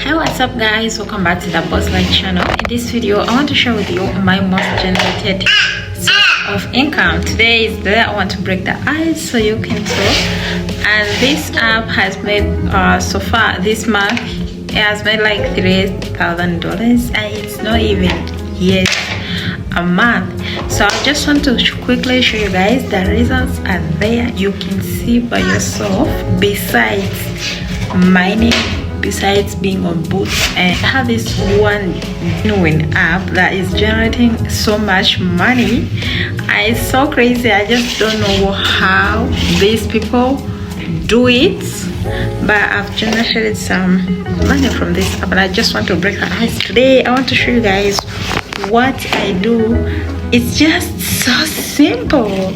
Hi, what's up guys, welcome back to the Boss Life channel. In this video I want to share with you my most generated source of income. Today is the day I want to break the ice so you can talk. And this app has made so far this month it has made like $3,000 and it's not even yet a month. So I just want to quickly show you guys the results are there. You can see by yourself. Besides mining, besides being on Boots, and I have this one genuine app that is generating so much money. It's so crazy. I just don't know how these people do it, but I've generated some money from this app and I just want to break the ice. Today I want to show you guys what I do. It's just so simple,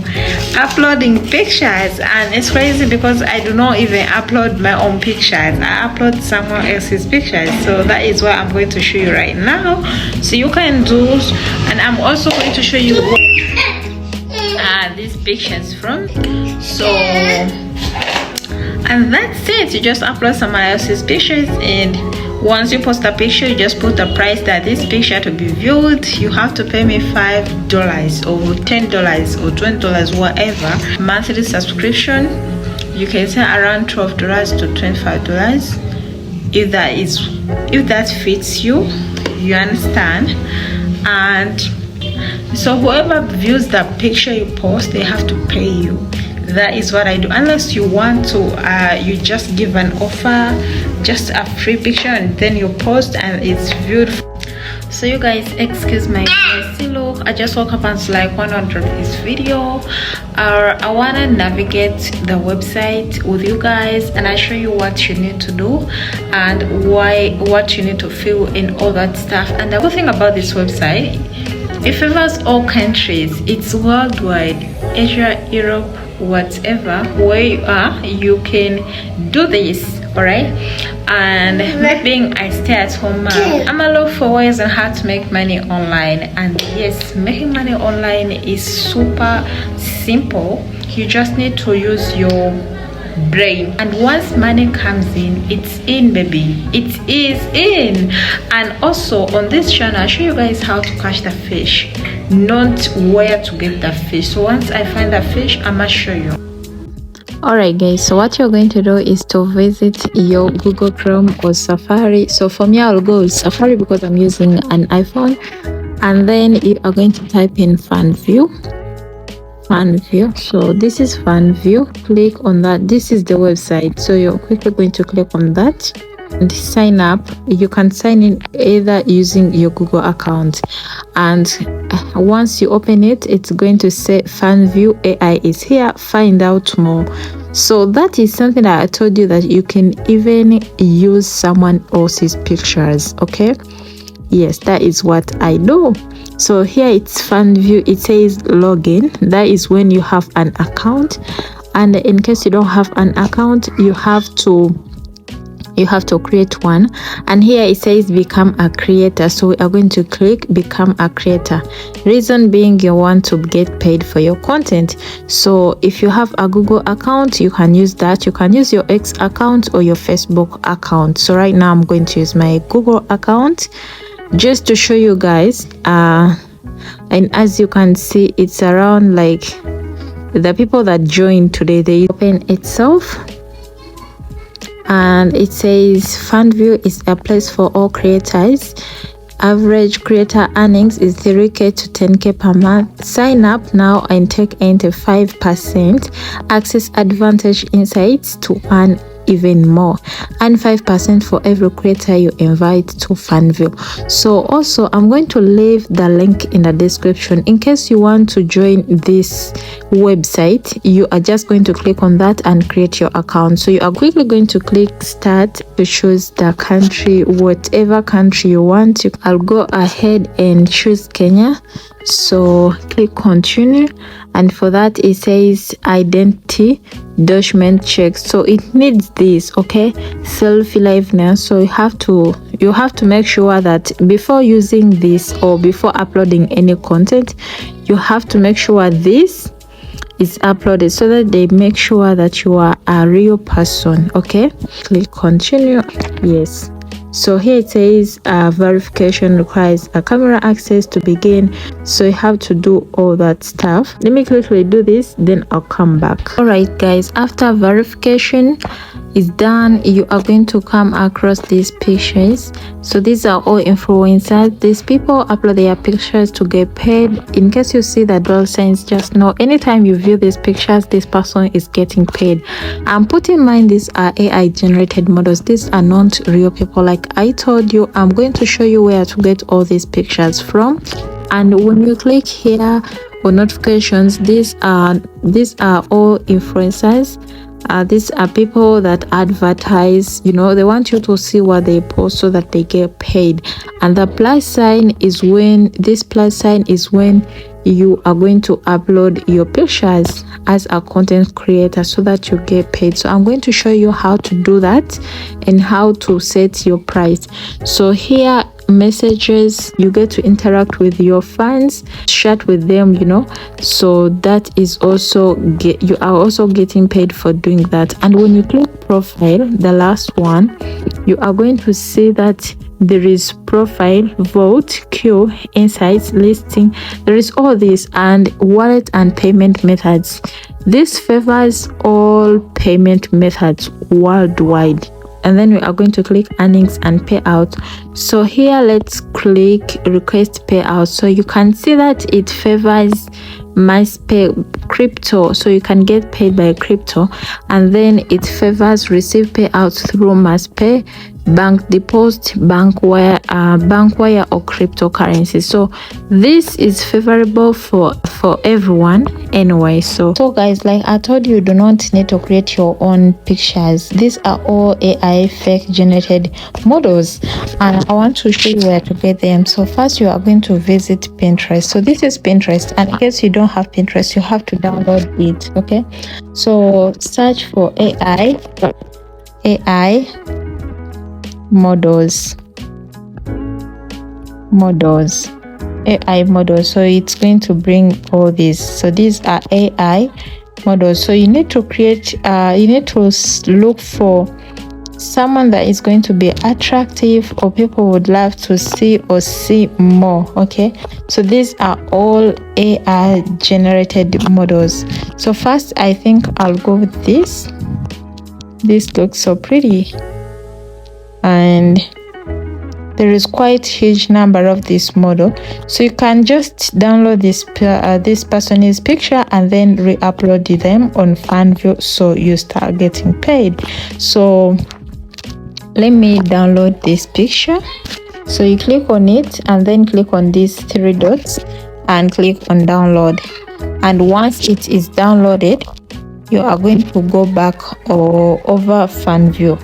uploading pictures, and it's crazy because I do not even upload my own pictures. I upload someone else's pictures. So that is what I'm going to show you right now, so you can do. And I'm also going to show you where these pictures from. So, and that's it. You just upload someone else's pictures, and once you post a picture, you just put the price that this picture to be viewed. You have to pay me $5 or $10 or $20, whatever monthly subscription. You can say around $12 to $25 if that fits you, you understand. And so whoever views the picture you post, they have to pay you. That is what I do. Unless you want to you just give an offer, just a free picture, and then you post and it's viewed. So you guys, excuse my messy look. I just woke up and it's like 100 this video. I want to navigate the website with you guys, and I show you what you need to do and what you need to fill in, all that stuff. And the good thing about this website, it favors all countries. It's worldwide, Asia, Europe, whatever, where you are, you can do this. All right. And being I stay at home mom, I'm a look for ways on how to make money online. And yes, making money online is super simple. You just need to use your brain, and once money comes in, it's in, baby. It is in. And also on this channel I show you guys how to catch the fish, not where to get the fish. So once I find the fish, I must show you. Alright guys, so what you're going to do is to visit your Google Chrome or Safari. So for me, I'll go with Safari because I'm using an iPhone. And then you are going to type in FanView. So this is FanView. Click on that. This is the website. So you're quickly going to click on that and sign up. You can sign in either using your Google account, and once you open it, it's going to say FanView AI is here, find out more. So that is something that I told you, that you can even use someone else's pictures. Okay, yes, that is what I do. So here it's FanView, it says login. That is when you have an account, and in case you don't have an account, you have to create one. And here it says become a creator, so we are going to click become a creator. Reason being, you want to get paid for your content. So if you have a Google account, you can use that. You can use your X account or your Facebook account. So right now I'm going to use my Google account just to show you guys. And as you can see, it's around like the people that joined today, they open itself. And it says FanView is a place for all creators. Average creator earnings is 3k to 10k per month. Sign up now and take 85%. Access advantage insights to earn even more, and 5% for every creator you invite to FanView. So also I'm going to leave the link in the description in case you want to join this website. You are just going to click on that and create your account. So you are quickly going to click start to choose the country, whatever country you want. I'll go ahead and choose Kenya. So click continue, and for that it says identity document check. So it needs this, okay, selfie liveness. So you have to make sure that before using this or before uploading any content, you have to make sure this is uploaded so that they make sure that you are a real person. Okay, click continue. Yes, So here it says verification requires a camera access to begin, so you have to do all that stuff. Let me quickly do this, then I'll come back. All right guys, after verification is done, you are going to come across these pictures. So these are all influencers. These people upload their pictures to get paid. In case you see the dollar signs, just know anytime you view these pictures, this person is getting paid. And put in mind, these are AI generated models. These are not real people. Like I told you, I'm going to show you where to get all these pictures from. And when you click here on notifications, these are all influencers. These are people that advertise, you know, they want you to see what they post so that they get paid. And the plus sign is when you are going to upload your pictures as a content creator so that you get paid. So I'm going to show you how to do that and how to set your price. So here, messages, you get to interact with your fans, chat with them, you know, so that is also you are also getting paid for doing that. And when you click profile, the last one, you are going to see that there is profile, vote, queue, insights, listing. There is all this, and wallet and payment methods. This favors all payment methods worldwide. And then we are going to click earnings and payout. So here, let's click request payout. So you can see that it favors MassPay crypto, so you can get paid by crypto. And then it favors receive payouts through MassPay, bank deposit, bank wire or cryptocurrency. So this is favorable for everyone anyway. So guys, like I told you, do not need to create your own pictures. These are all AI fake generated models, and I want to show you where to get them. So first, you are going to visit Pinterest. So this is Pinterest, and in case you don't have Pinterest, you have to download it. Okay, so search for AI models, AI models. So it's going to bring all these. So these are AI models. So you need to create you need to look for someone that is going to be attractive or people would love to see or see more. Okay, so these are all AI generated models. So first, I think I'll go with this. This looks so pretty, and there is quite huge number of this model. So you can just download this person's picture and then re-upload them on FanView, so you start getting paid. So let me download this picture. So you click on it and then click on these three dots and click on download. And once it is downloaded, you are going to go back over FanView.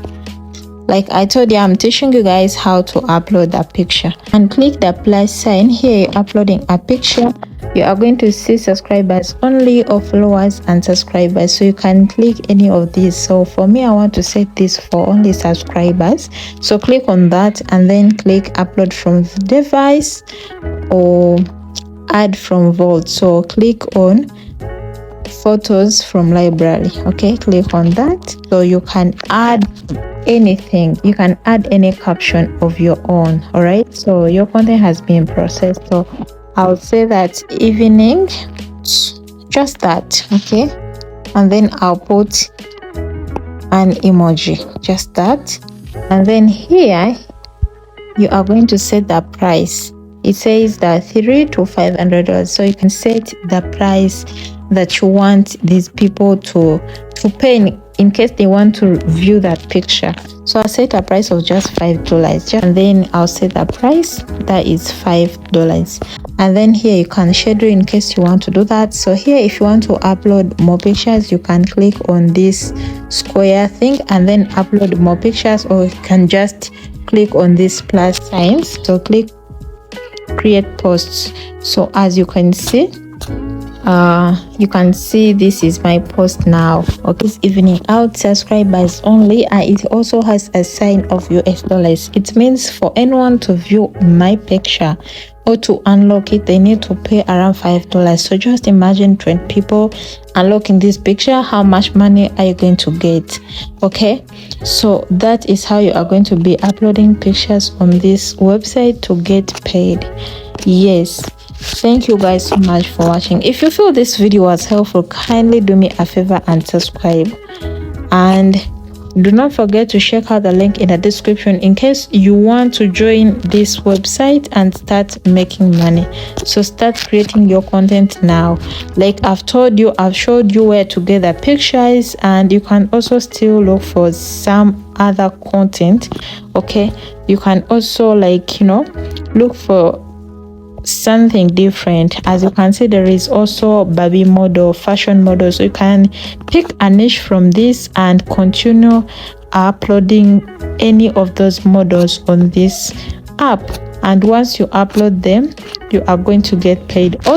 Like I told you, I'm teaching you guys how to upload that picture. And click the plus sign. Here you're uploading a picture. You are going to see subscribers only or followers and subscribers. So you can click any of these. So for me, I want to set this for only subscribers. So click on that and then click upload from device or add from vault. So click on photos from library. Okay, click on that. So you can add anything, you can add any caption of your own. All right, so your content has been processed. So I'll say that evening, just that. Okay, and then I'll put an emoji, just that. And then here you are going to set the price. It says that $300 to $500. So you can set the price that you want these people to pay in case they want to view that picture. So I'll set a price of just $5, and then I'll set a price that is $5. And then here you can schedule in case you want to do that. So here, if you want to upload more pictures, you can click on this square thing and then upload more pictures, or you can just click on this plus signs. So click create posts. So as you can see, you can see this is my post now. Okay, this evening out, subscribers only, and it also has a sign of $. It means for anyone to view my picture or to unlock it, they need to pay around $5. So just imagine 20 people unlocking this picture. How much money are you going to get? Okay, so that is how you are going to be uploading pictures on this website to get paid. Yes, thank you guys so much for watching. If you feel this video was helpful, kindly do me a favor and subscribe, and do not forget to check out the link in the description in case you want to join this website and start making money. So start creating your content now. Like I've told you, I've showed you where to get the pictures, and you can also still look for some other content. Okay, you can also, like, look for something different. As you can see, there is also baby model, fashion model, so you can pick a niche from this and continue uploading any of those models on this app, and once you upload them, you are going to get paid. Also,